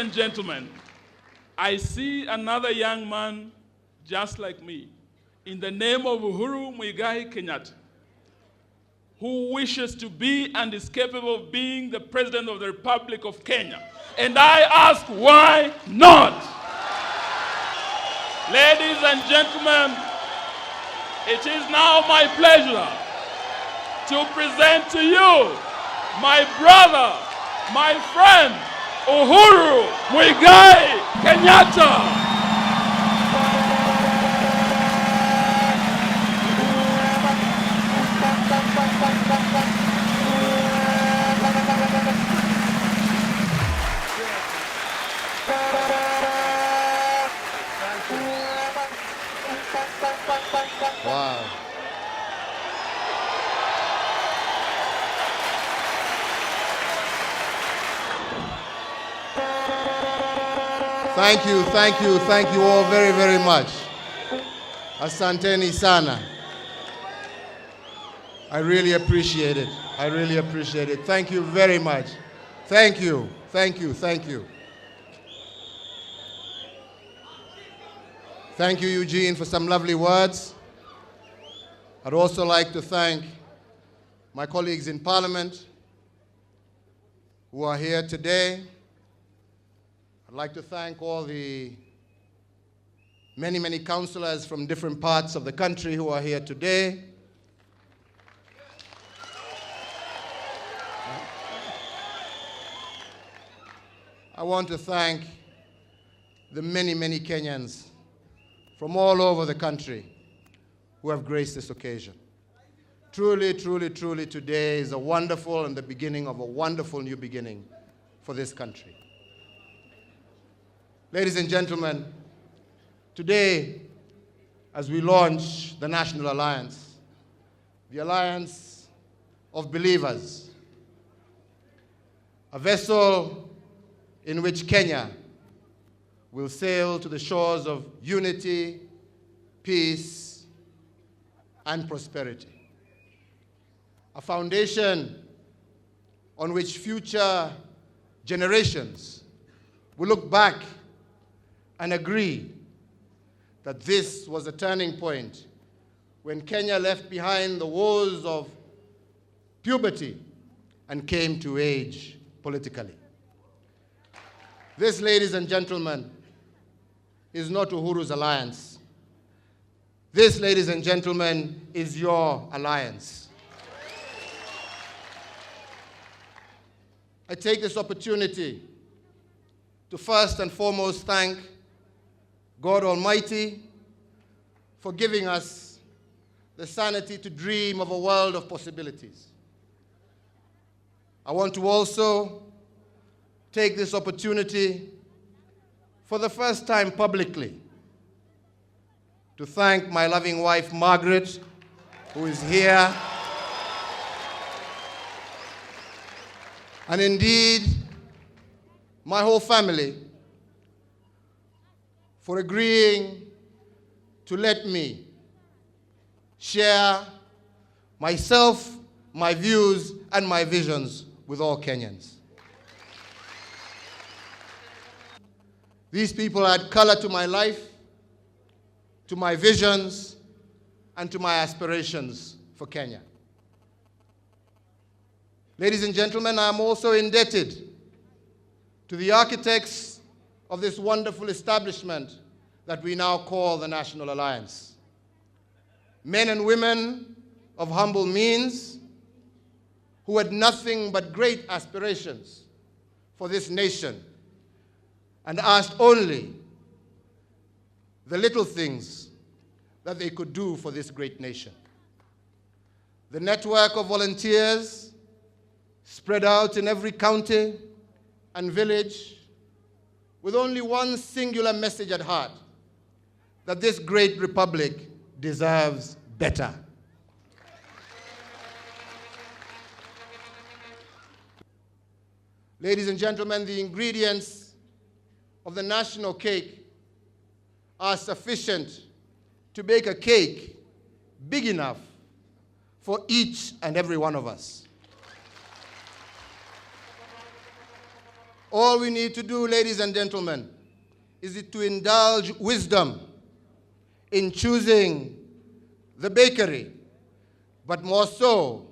and gentlemen, I see another young man just like me, in the name of Uhuru Kenyatta, who wishes to be and is capable of being the President of the Republic of Kenya. And I ask, why not? Ladies and gentlemen, it is now my pleasure to present to you my brother, my friend, Uhuru Kenyatta. Wow. Thank you all very, very much. Asanteni sana. I really appreciate it. Thank you very much. Thank you. Thank you, Eugene, for some lovely words. I'd also like to thank my colleagues in Parliament who are here today. I'd like to thank all the many councillors from different parts of the country who are here today. I want to thank the many Kenyans from all over the country who have graced this occasion. Truly, today is a wonderful and the beginning of a wonderful new beginning for this country. Ladies and gentlemen, today, as we launch the National Alliance, the Alliance of Believers, a vessel in which Kenya will sail to the shores of unity, peace, and prosperity. A foundation on which future generations will look back and agree that this was a turning point when Kenya left behind the woes of puberty and came to age politically. This, ladies and gentlemen, is not Uhuru's alliance. This, ladies and gentlemen, is your alliance. I take this opportunity to first and foremost thank God Almighty for giving us the sanity to dream of a world of possibilities. I want to also take this opportunity for the first time publicly to thank my loving wife, Margaret, who is here, and indeed my whole family for agreeing to let me share myself, my views, and my visions with all Kenyans. These people add color to my life, to my visions, and to my aspirations for Kenya. Ladies and gentlemen, I am also indebted to the architects of this wonderful establishment that we now call the National Alliance. Men and women of humble means who had nothing but great aspirations for this nation and asked only the little things that they could do for this great nation. The network of volunteers spread out in every county and village with only one singular message at heart, that this great republic deserves better. Ladies and gentlemen, the ingredients of the national cake are sufficient to bake a cake big enough for each and every one of us. All we need to do, ladies and gentlemen, is to indulge wisdom in choosing the bakery, but more so,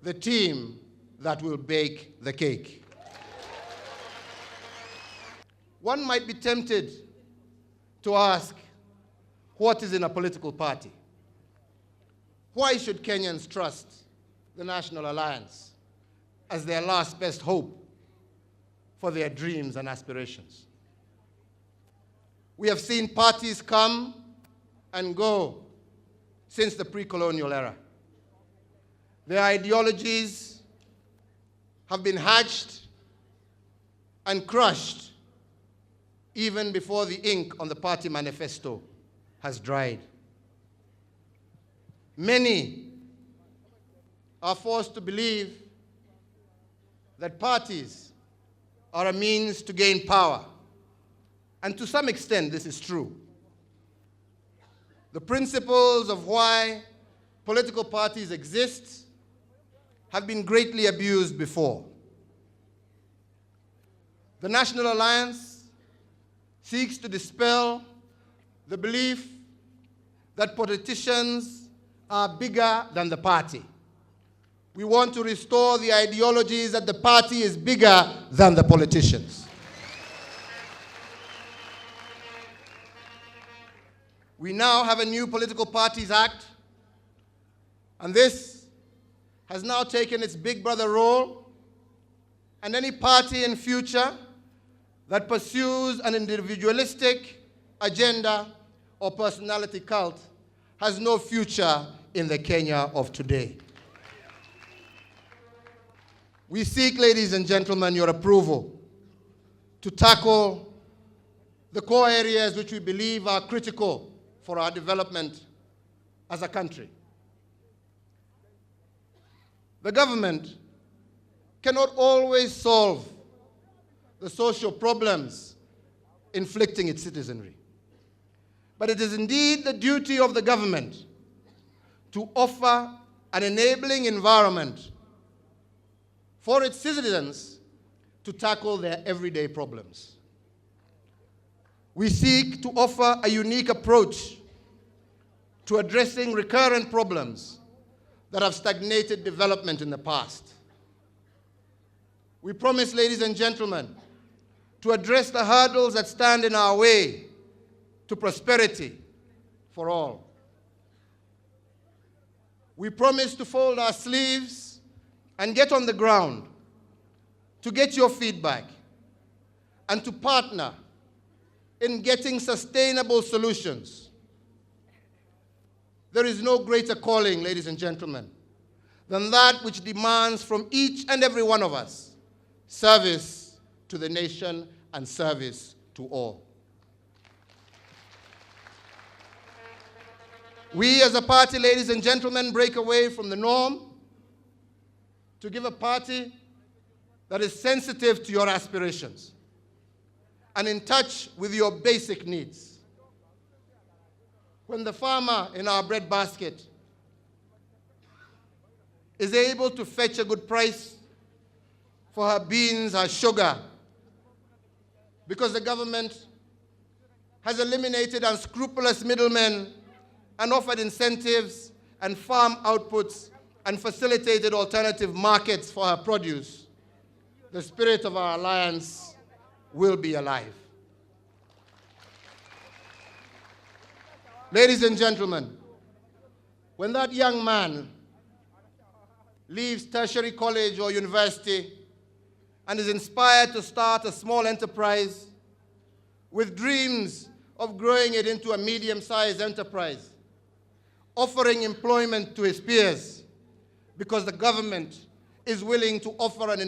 the team that will bake the cake. One might be tempted to ask, what is in a political party? Why should Kenyans trust the National Alliance as their last best hope for their dreams and aspirations? We have seen parties come and go since the pre-colonial era. Their ideologies have been hatched and crushed even before the ink on the party manifesto has dried. Many are forced to believe that parties are a means to gain power. And to some extent, this is true. The principles of why political parties exist have been greatly abused before. The National Alliance seeks to dispel the belief that politicians are bigger than the party. We want to restore the ideologies that the party is bigger than the politicians. We now have a new Political Parties Act, and this has now taken its big brother role, and any party in future that pursues an individualistic agenda or personality cult has no future in the Kenya of today. We seek, ladies and gentlemen, your approval to tackle the core areas which we believe are critical for our development as a country. The government cannot always solve the social problems inflicting its citizenry. But it is indeed the duty of the government to offer an enabling environment for its citizens to tackle their everyday problems. We seek to offer a unique approach to addressing recurrent problems that have stagnated development in the past. We promise, ladies and gentlemen, to address the hurdles that stand in our way to prosperity for all. We promise to fold our sleeves and get on the ground to get your feedback and to partner in getting sustainable solutions. There is no greater calling, ladies and gentlemen, than that which demands from each and every one of us service to the nation and service to all. We as a party, ladies and gentlemen, break away from the norm to give a party that is sensitive to your aspirations and in touch with your basic needs. When the farmer in our bread basket is able to fetch a good price for her beans, her sugar, because the government has eliminated unscrupulous middlemen and offered incentives and farm outputs and facilitated alternative markets for her produce, the spirit of our alliance will be alive. Ladies and gentlemen, when that young man leaves tertiary college or university and is inspired to start a small enterprise with dreams of growing it into a medium-sized enterprise, offering employment to his peers because the government is willing to offer an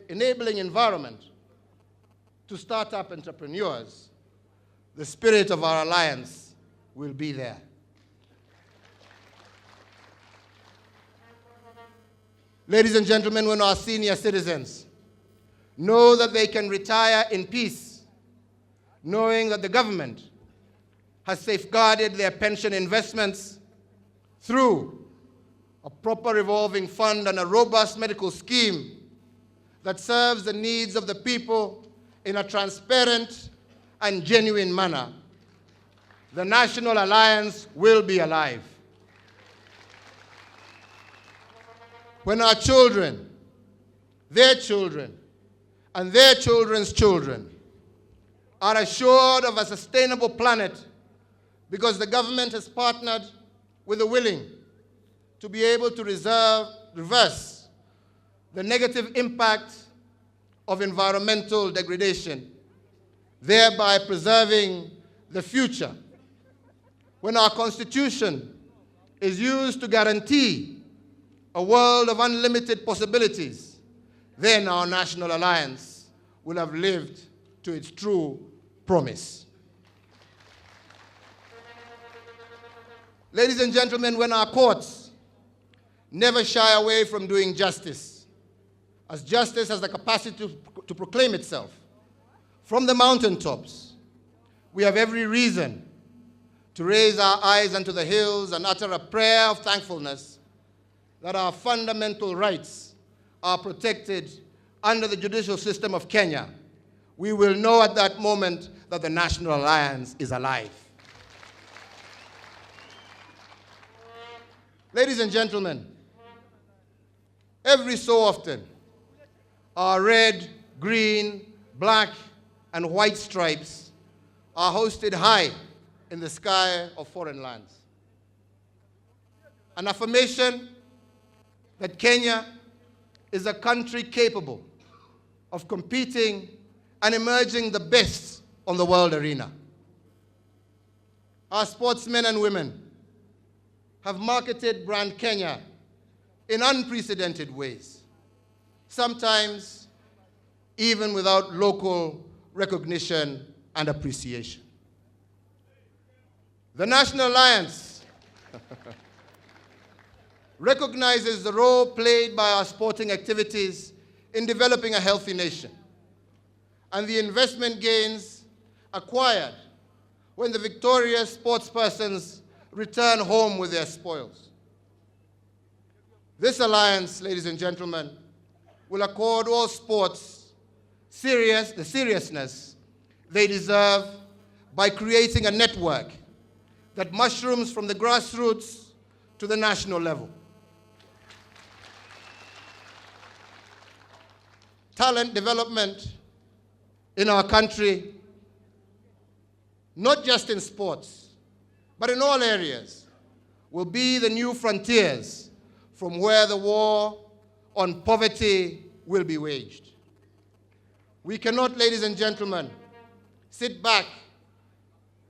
enabling environment to start-up entrepreneurs, the spirit of our alliance will be there. Ladies and gentlemen, when our senior citizens know that they can retire in peace, knowing that the government has safeguarded their pension investments through a proper revolving fund and a robust medical scheme that serves the needs of the people in a transparent and genuine manner, the National Alliance will be alive. When our children, their children, and their children's children are assured of a sustainable planet because the government has partnered with the willing to be able to reverse the negative impact of environmental degradation, thereby preserving the future. When our Constitution is used to guarantee a world of unlimited possibilities, then our National Alliance will have lived to its true promise. Ladies and gentlemen, when our courts never shy away from doing justice, as justice has the capacity to proclaim itself from the mountaintops, we have every reason to raise our eyes unto the hills and utter a prayer of thankfulness that our fundamental rights are protected under the judicial system of Kenya. We will know at that moment that the National Alliance is alive. Ladies and gentlemen, every so often, our red, green, black, and white stripes are hoisted high in the sky of foreign lands. An affirmation that Kenya is a country capable of competing and emerging the best on the world arena. Our sportsmen and women have marketed brand Kenya in unprecedented ways, sometimes even without local recognition and appreciation. The National Alliance recognizes the role played by our sporting activities in developing a healthy nation and the investment gains acquired when the victorious sportspersons return home with their spoils. This alliance, ladies and gentlemen, will accord all sports the seriousness they deserve by creating a network that mushrooms from the grassroots to the national level. Talent development in our country, not just in sports, but in all areas, will be the new frontiers from where the war on poverty will be waged. We cannot, ladies and gentlemen, sit back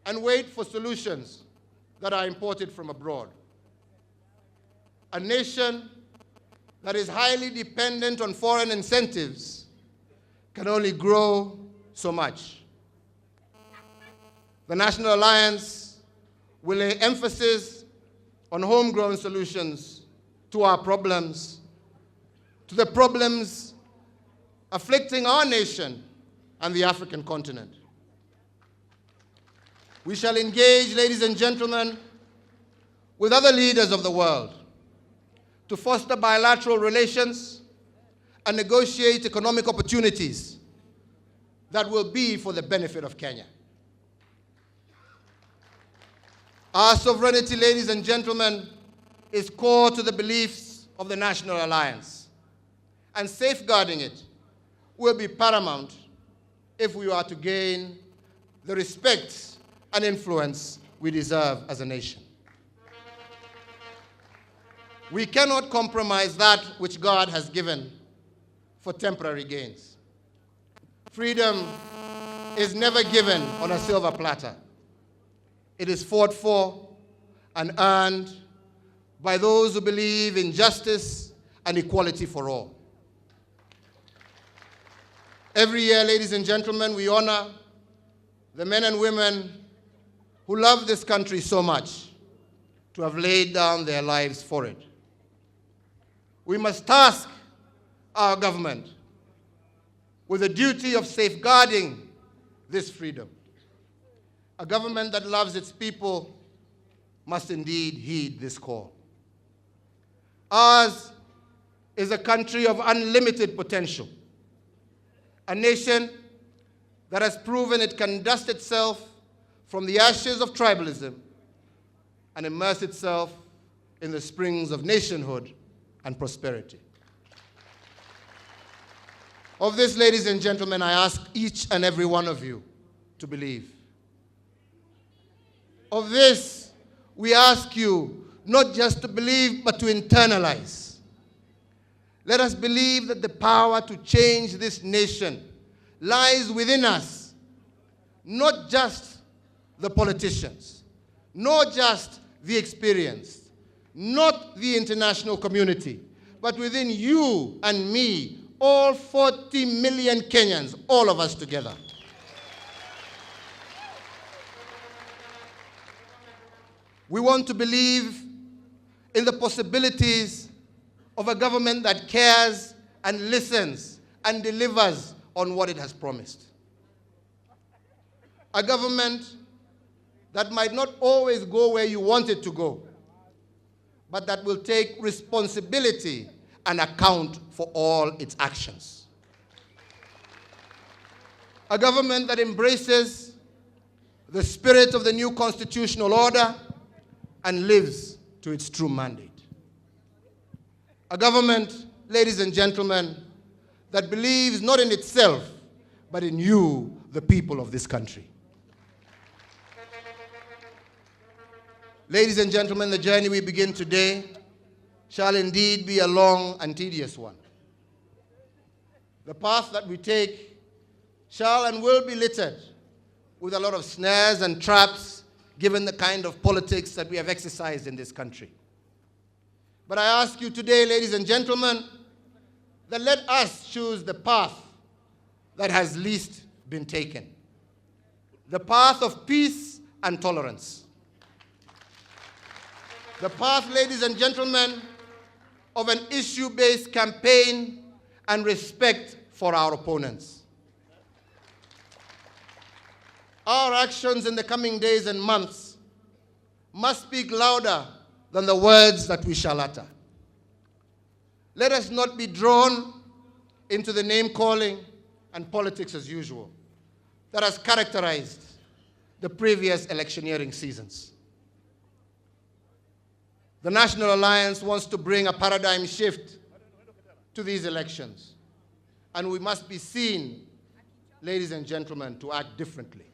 and wait for solutions that are imported from abroad. A nation that is highly dependent on foreign incentives can only grow so much. The National Alliance will lay emphasis on homegrown solutions to our problems, to the problems afflicting our nation and the African continent. We shall engage, ladies and gentlemen, with other leaders of the world to foster bilateral relations and negotiate economic opportunities that will be for the benefit of Kenya. Our sovereignty, ladies and gentlemen, is core to the beliefs of the National Alliance, and safeguarding it will be paramount if we are to gain the respect and influence we deserve as a nation. We cannot compromise that which God has given for temporary gains. Freedom is never given on a silver platter. It is fought for and earned by those who believe in justice and equality for all. Every year, ladies and gentlemen, we honor the men and women who love this country so much to have laid down their lives for it. We must task our government with the duty of safeguarding this freedom. A government that loves its people must indeed heed this call. Ours is a country of unlimited potential, a nation that has proven it can dust itself from the ashes of tribalism and immerse itself in the springs of nationhood and prosperity. Of this, ladies and gentlemen, I ask each and every one of you to believe. Of this, we ask you not just to believe, but to internalize. Let us believe that the power to change this nation lies within us, not just the politicians, not just the experienced, not the international community, but within you and me, all 40 million Kenyans, all of us together. We want to believe in the possibilities of a government that cares and listens and delivers on what it has promised. A government that might not always go where you want it to go, but that will take responsibility and account for all its actions. A government that embraces the spirit of the new constitutional order and lives to its true mandate. A government, ladies and gentlemen, that believes not in itself, but in you, the people of this country. Ladies and gentlemen, the journey we begin today shall indeed be a long and tedious one. The path that we take shall and will be littered with a lot of snares and traps, given the kind of politics that we have exercised in this country. But I ask you today, ladies and gentlemen, that let us choose the path that has least been taken. The path of peace and tolerance. The path, ladies and gentlemen, of an issue-based campaign and respect for our opponents. Our actions in the coming days and months must speak louder than the words that we shall utter. Let us not be drawn into the name-calling and politics as usual that has characterized the previous electioneering seasons. The National Alliance wants to bring a paradigm shift to these elections, and we must be seen, ladies and gentlemen, to act differently.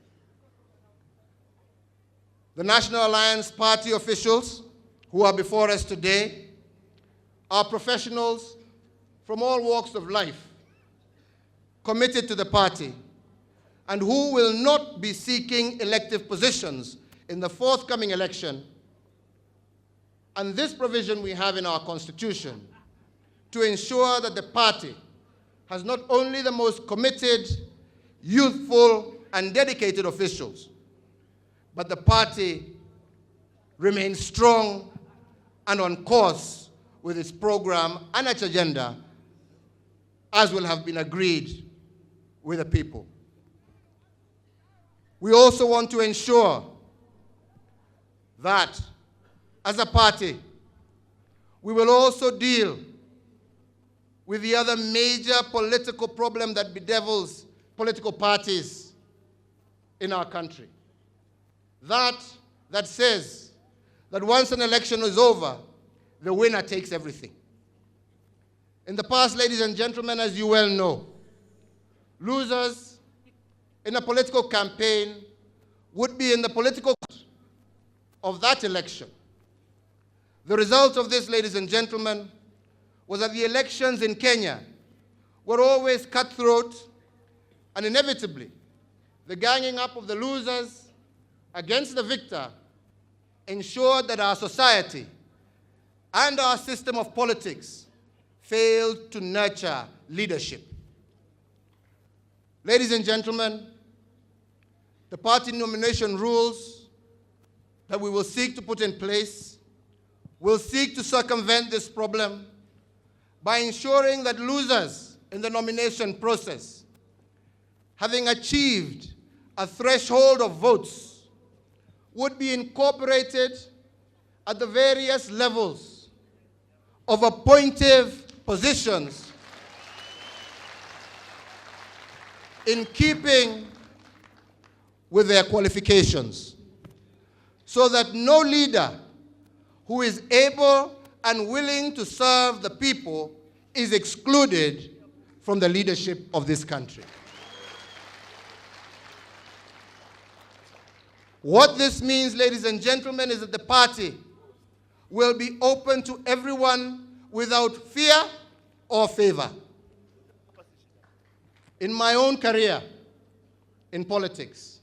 The National Alliance party officials who are before us today are professionals from all walks of life, committed to the party, and who will not be seeking elective positions in the forthcoming election. And this provision we have in our Constitution to ensure that the party has not only the most committed, youthful, and dedicated officials, but the party remains strong and on course with its program and its agenda, as will have been agreed with the people. We also want to ensure that, as a party, we will also deal with the other major political problem that bedevils political parties in our country. That says that once an election is over, the winner takes everything. In the past, ladies and gentlemen, as you well know, losers in a political campaign would be in the political of that election. The result of this, ladies and gentlemen, was that the elections in Kenya were always cutthroat, and inevitably, the ganging up of the losers against the victor ensured that our society and our system of politics failed to nurture leadership. Ladies and gentlemen, the party nomination rules that we will seek to put in place will seek to circumvent this problem by ensuring that losers in the nomination process, having achieved a threshold of votes, would be incorporated at the various levels of appointive positions in keeping with their qualifications, so that no leader who is able and willing to serve the people is excluded from the leadership of this country. What this means, ladies and gentlemen, is that the party will be open to everyone without fear or favor. In my own career in politics,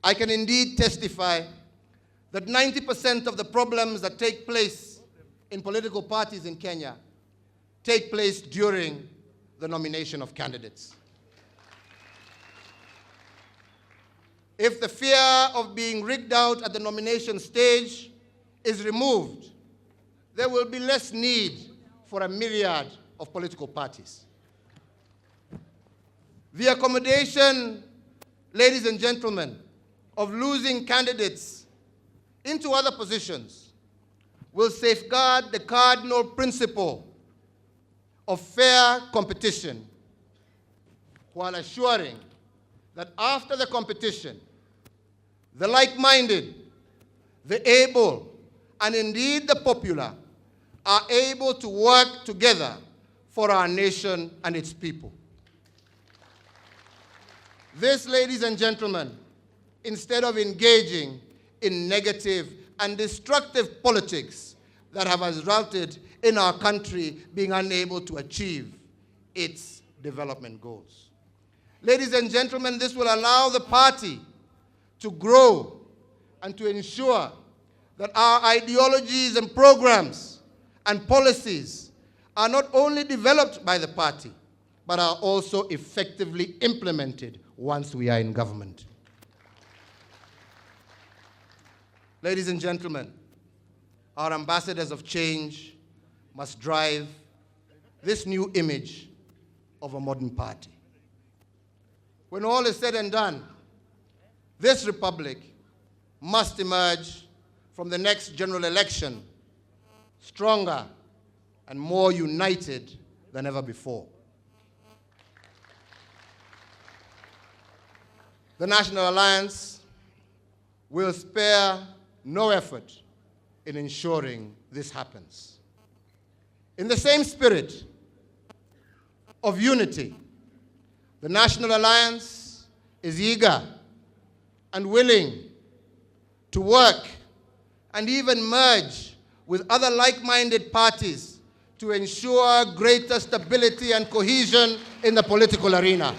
I can indeed testify that 90% of the problems that take place in political parties in Kenya take place during the nomination of candidates. If the fear of being rigged out at the nomination stage is removed, there will be less need for a myriad of political parties. The accommodation, ladies and gentlemen, of losing candidates into other positions will safeguard the cardinal principle of fair competition, while assuring that after the competition, the like-minded, the able, and indeed the popular are able to work together for our nation and its people. This, ladies and gentlemen, instead of engaging in negative and destructive politics that have resulted in our country being unable to achieve its development goals. Ladies and gentlemen, this will allow the party to grow and to ensure that our ideologies and programs and policies are not only developed by the party, but are also effectively implemented once we are in government. Ladies and gentlemen, our ambassadors of change must drive this new image of a modern party. When all is said and done, this republic must emerge from the next general election stronger and more united than ever before. The National Alliance will spare no effort in ensuring this happens. In the same spirit of unity, the National Alliance is eager and willing to work and even merge with other like-minded parties to ensure greater stability and cohesion in the political arena.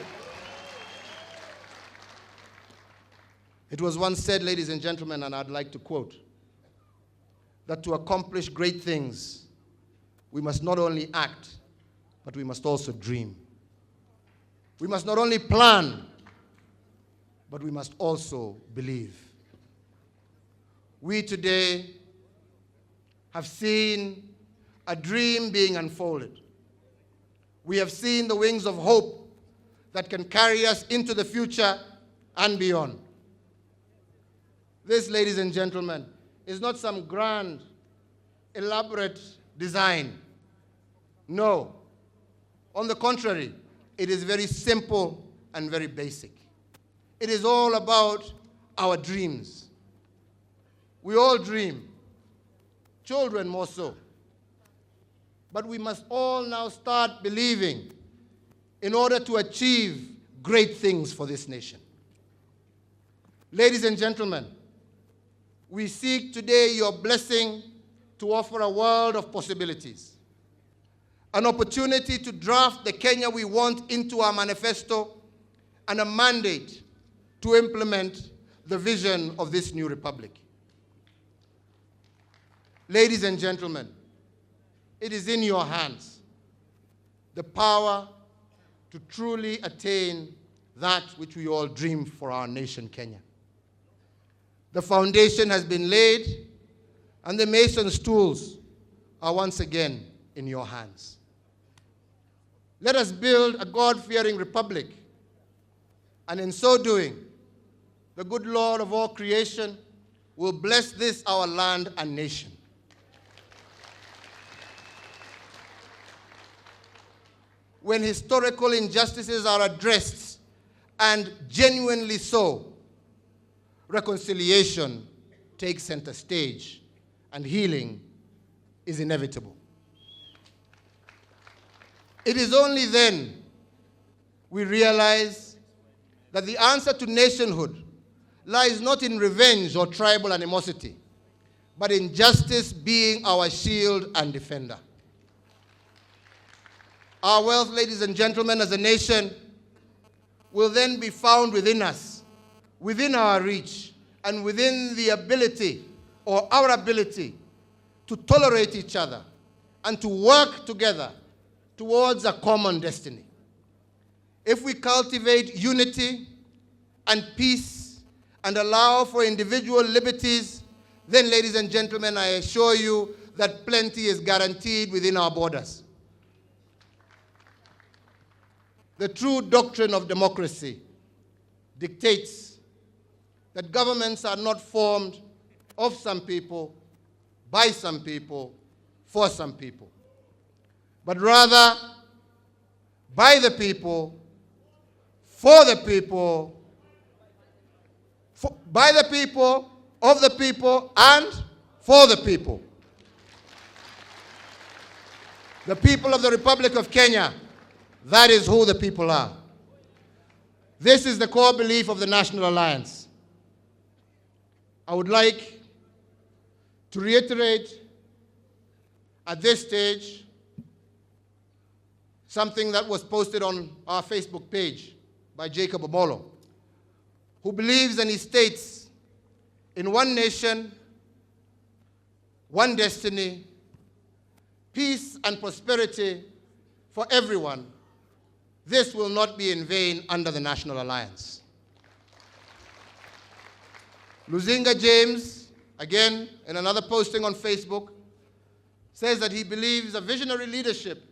It was once said, ladies and gentlemen, and I'd like to quote, that to accomplish great things, we must not only act, but we must also dream. We must not only plan, but we must also believe. We today have seen a dream being unfolded. We have seen the wings of hope that can carry us into the future and beyond. This, ladies and gentlemen, is not some grand, elaborate design. No. On the contrary, it is very simple and very basic. It is all about our dreams. We all dream, children more so. But we must all now start believing in order to achieve great things for this nation. Ladies and gentlemen, we seek today your blessing to offer a world of possibilities, an opportunity to draft the Kenya we want into our manifesto, and a mandate to implement the vision of this new republic. Ladies and gentlemen, it is in your hands the power to truly attain that which we all dream for our nation, Kenya. The foundation has been laid, and the mason's tools are once again in your hands. Let us build a God-fearing republic, and in so doing, the good Lord of all creation will bless this our land and nation. When historical injustices are addressed and genuinely so, reconciliation takes center stage and healing is inevitable. It is only then we realize that the answer to nationhood lies not in revenge or tribal animosity, but in justice being our shield and defender. Our wealth, ladies and gentlemen, as a nation, will then be found within us, within our reach, and within the ability, or our ability, to tolerate each other and to work together towards a common destiny. If we cultivate unity and peace and allow for individual liberties, then, ladies and gentlemen, I assure you that plenty is guaranteed within our borders. The true doctrine of democracy dictates that governments are not formed of some people, by some people, for some people, but rather by the people, for the people, by the people, of the people, and for the people. The people of the Republic of Kenya, that is who the people are. This is the core belief of the National Alliance. I would like to reiterate at this stage something that was posted on our Facebook page by Jacob Obolo, who believes and he states, in one nation, one destiny, peace and prosperity for everyone. This will not be in vain under the National Alliance. Luzinga James, again, in another posting on Facebook, says that he believes a visionary leadership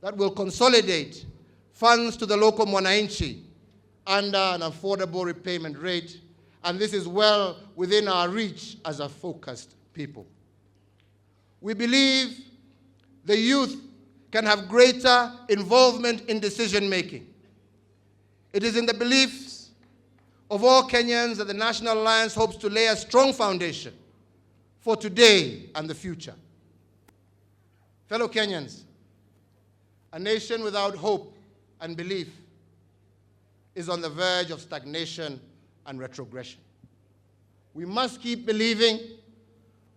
that will consolidate funds to the local mwananchi under an affordable repayment rate, and this is well within our reach as a focused people. We believe the youth can have greater involvement in decision-making. It is in the beliefs of all Kenyans that the National Alliance hopes to lay a strong foundation for today and the future. Fellow Kenyans, a nation without hope and belief is on the verge of stagnation and retrogression. We must keep believing.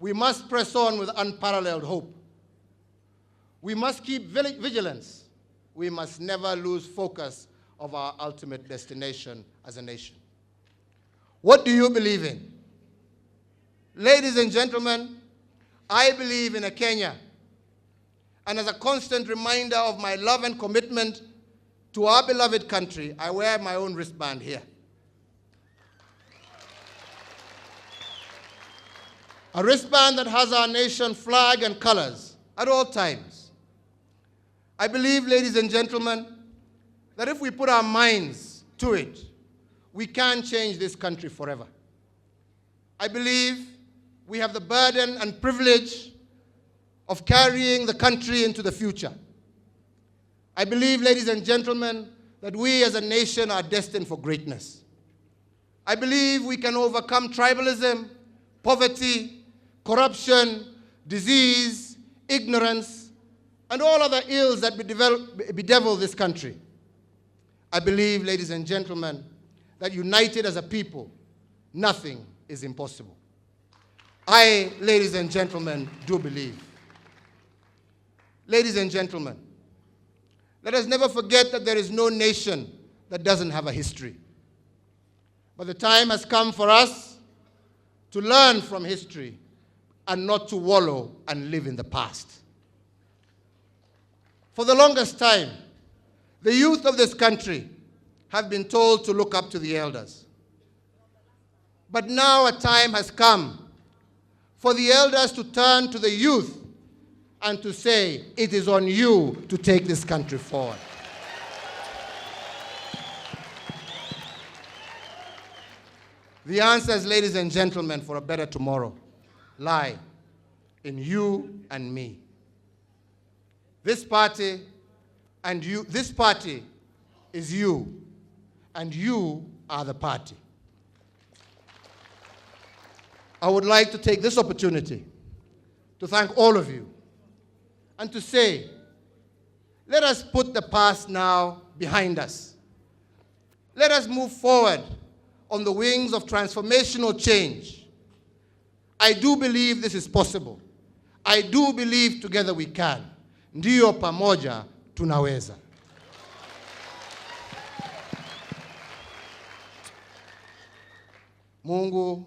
We must press on with unparalleled hope. We must keep vigilance. We must never lose focus of our ultimate destination as a nation. What do you believe in? Ladies and gentlemen, I believe in a Kenya. And as a constant reminder of my love and commitment to our beloved country, I wear my own wristband here. A wristband that has our nation flag and colors at all times. I believe, ladies and gentlemen, that if we put our minds to it, we can change this country forever. I believe we have the burden and privilege of carrying the country into the future. I believe, ladies and gentlemen, that we as a nation are destined for greatness. I believe we can overcome tribalism, poverty, corruption, disease, ignorance, and all other ills that bedevil this country. I believe, ladies and gentlemen, that united as a people, nothing is impossible. I, ladies and gentlemen, do believe. Ladies and gentlemen, let us never forget that there is no nation that doesn't have a history. But the time has come for us to learn from history and not to wallow and live in the past. For the longest time, the youth of this country have been told to look up to the elders. But now a time has come for the elders to turn to the youth and to say, it is on you to take this country forward. The answers, ladies and gentlemen, for a better tomorrow lie in you and me. This party and you, this party is you, and you are the party. I would like to take this opportunity to thank all of you and to say, let us put the past now behind us. Let us move forward on the wings of transformational change. I do believe this is possible. I do believe together we can. Ndiyo pamoja tunaweza. Mungu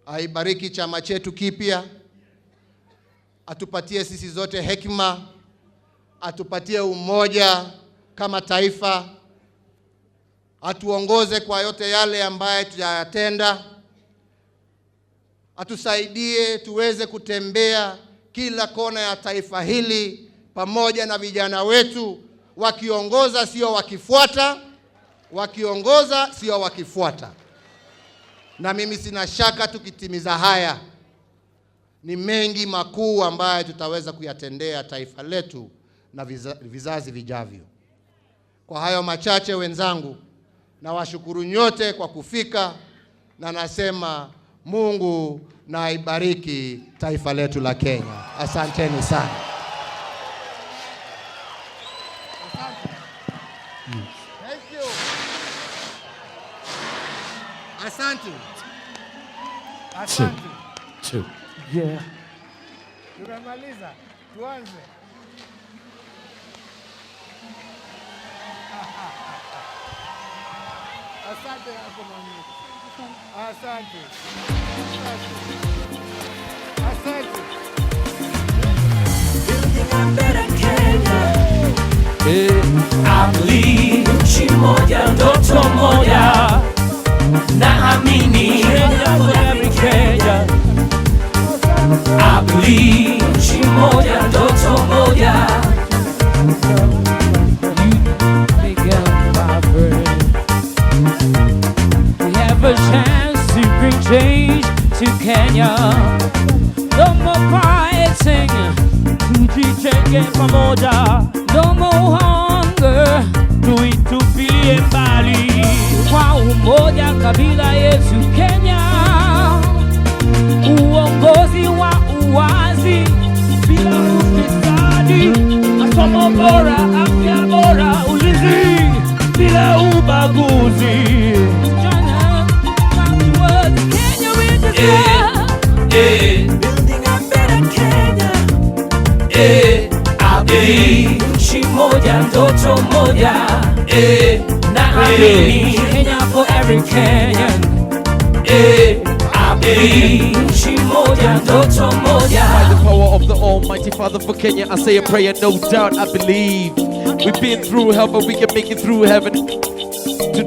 aibariki chama chetu kipya, atupatie sisi zote hekima, atupatie umoja kama taifa, atuongoze kwa yote yale ambaye tuyatenda, atusaidie tuweze kutembea kila kona ya taifa hili pamoja na vijana wetu, wakiongoza sio wakifuata, wakiongoza sio wakifuata. Na mimi sina shaka tukitimiza haya, ni mengi makuu ambayo tutaweza kuyatendea taifa letu na vizazi vijavyo. Kwa hayo machache wenzangu, na washukuru nyote kwa kufika, na nasema Mungu na ibariki taifa letu la Kenya. Asanteni sana. Thank you. Asante. Asante. Two. Yeah. Tunamaliza. Tuanze. Asante hapo mami. Asante. Asante. Building a better Kenya. I believe nchi moja ndoto moja, naamini Kenya for every Kenya. I believe nchi moja ndoto moja. A chance to bring change to Kenya. No more fighting, tujichenge pamoja. No more hunger, tuitupilie mbali. Kwa umoja kabila yetu Kenya, uongozi wa uwazi bila ufisadi, masomo bora, afya bora, ulinzi bila ubaguzi. Building a better Kenya. I believe nchi moja ndoto moja. Naamini Kenya for every Kenyan. I believe nchi moja ndoto moja. By the power of the Almighty Father for Kenya, I say a prayer, no doubt I believe. We've been through hell, but we can make it through heaven.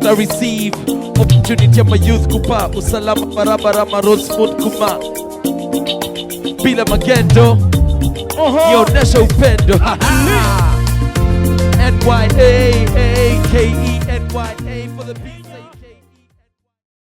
To receive opportunity of my youth kupa usalama barabara maroads food kuma bila magendo yonyesha upendo NYAAKENY